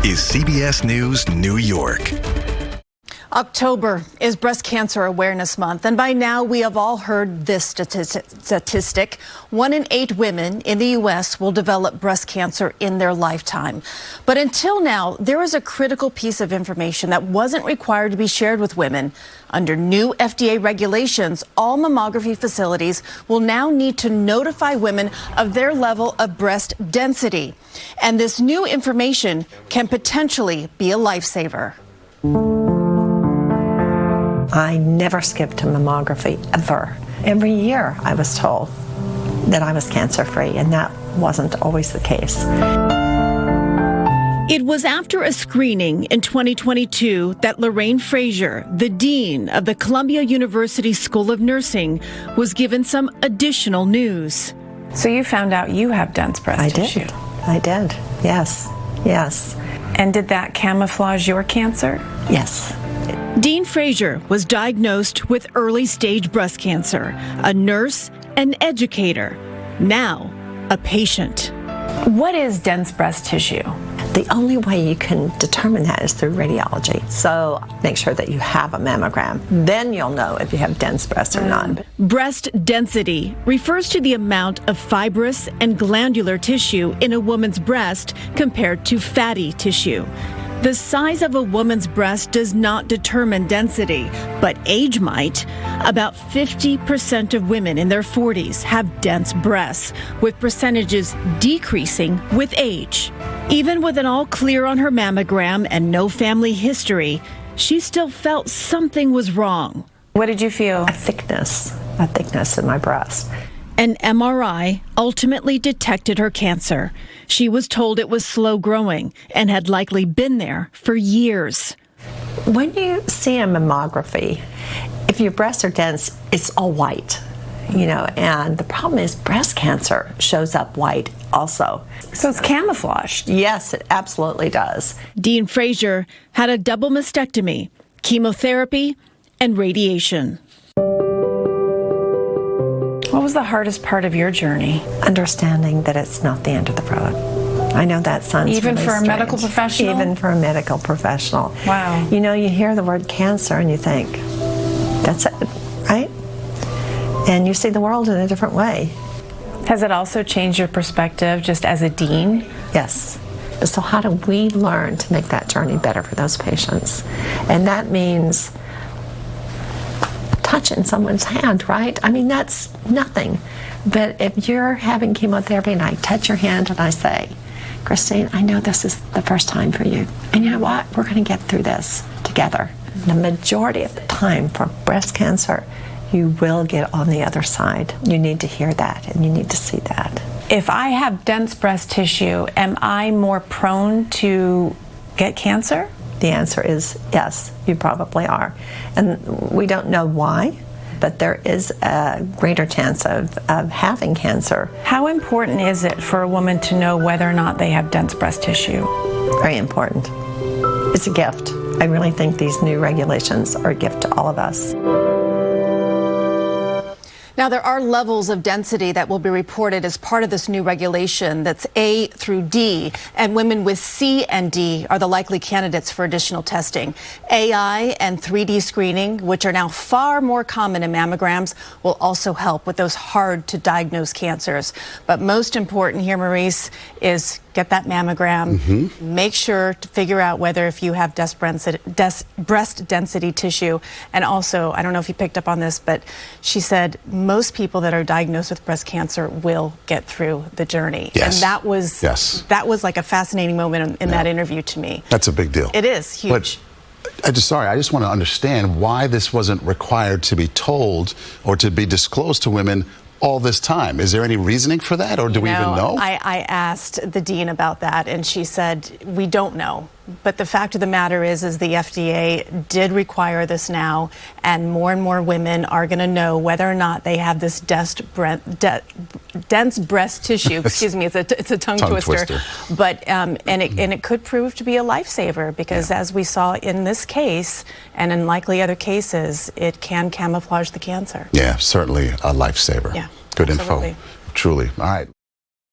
is CBS News New York. October is Breast Cancer Awareness Month, and by now we have all heard this statistic. 1 in 8 women in the U.S. will develop breast cancer in their lifetime. But until now, there is a critical piece of information that wasn't required to be shared with women. Under new FDA regulations, all mammography facilities will now need to notify women of their level of breast density. And this new information can potentially be a lifesaver. I never skipped a mammography, ever. Every year I was told that I was cancer-free, and that wasn't always the case. It was after a screening in 2022 that Lorraine Frazier, the dean of the Columbia University School of Nursing, was given some additional news. So you found out you have dense breast tissue. I did. Yes. And did that camouflage your cancer? Yes. Dean Frazier was diagnosed with early-stage breast cancer, a nurse and educator, now a patient. What is dense breast tissue? The only way you can determine that is through radiology. So make sure that you have a mammogram. Then you'll know if you have dense breast or not. Breast density refers to the amount of fibrous and glandular tissue in a woman's breast compared to fatty tissue. The size of a woman's breast does not determine density, but age might. About 50% of women in their 40s have dense breasts, with percentages decreasing with age. Even with an all clear on her mammogram and no family history, she still felt something was wrong. What did you feel? A thickness in my breast. An MRI ultimately detected her cancer. She was told it was slow growing and had likely been there for years. When you see a mammography, if your breasts are dense, it's all white, and the problem is breast cancer shows up white also. So it's camouflaged. Yes, it absolutely does. Dean Frazier had a double mastectomy, chemotherapy, and radiation. What was the hardest part of your journey? Understanding that it's not the end of the road. I know that sounds even really for strange. A medical professional? Even for a medical professional. Wow. You hear the word cancer and you think, that's it, right? And you see the world in a different way. Has it also changed your perspective just as a dean? Yes. So how do we learn to make that journey better for those patients? And that means touching someone's hand, right? I mean, that's nothing. But if you're having chemotherapy and I touch your hand and I say, Christine, I know this is the first time for you. And you know what? We're going to get through this together. The majority of the time for breast cancer, you will get on the other side. You need to hear that and you need to see that. If I have dense breast tissue, am I more prone to get cancer? The answer is yes, you probably are. And we don't know why, but there is a greater chance of having cancer. How important is it for a woman to know whether or not they have dense breast tissue? Very important. It's a gift. I really think these new regulations are a gift to all of us. Now, there are levels of density that will be reported as part of this new regulation that's A through D, and women with C and D are the likely candidates for additional testing. AI and 3D screening, which are now far more common in mammograms, will also help with those hard-to-diagnose cancers. But most important here, Maurice, is get that mammogram. Make sure to figure out whether if you have breast density tissue. And also, I don't know if you picked up on this, but she said most people that are diagnosed with breast cancer will get through the journey. Yes. And that was like a fascinating moment in that interview to me. That's a big deal. It is huge. But I just want to understand why this wasn't required to be told or to be disclosed to women all this time. Is there any reasoning for that, or do we even know? I asked the dean about that, and she said, we don't know. But the fact of the matter is the FDA did require this now, and more women are going to know whether or not they have this dense breast tissue. Excuse me, it's a tongue twister. But and it could prove to be a lifesaver because, as we saw in this case and in likely other cases, it can camouflage the cancer. Yeah, certainly a lifesaver. Yeah, good absolutely. Info. Truly. All right.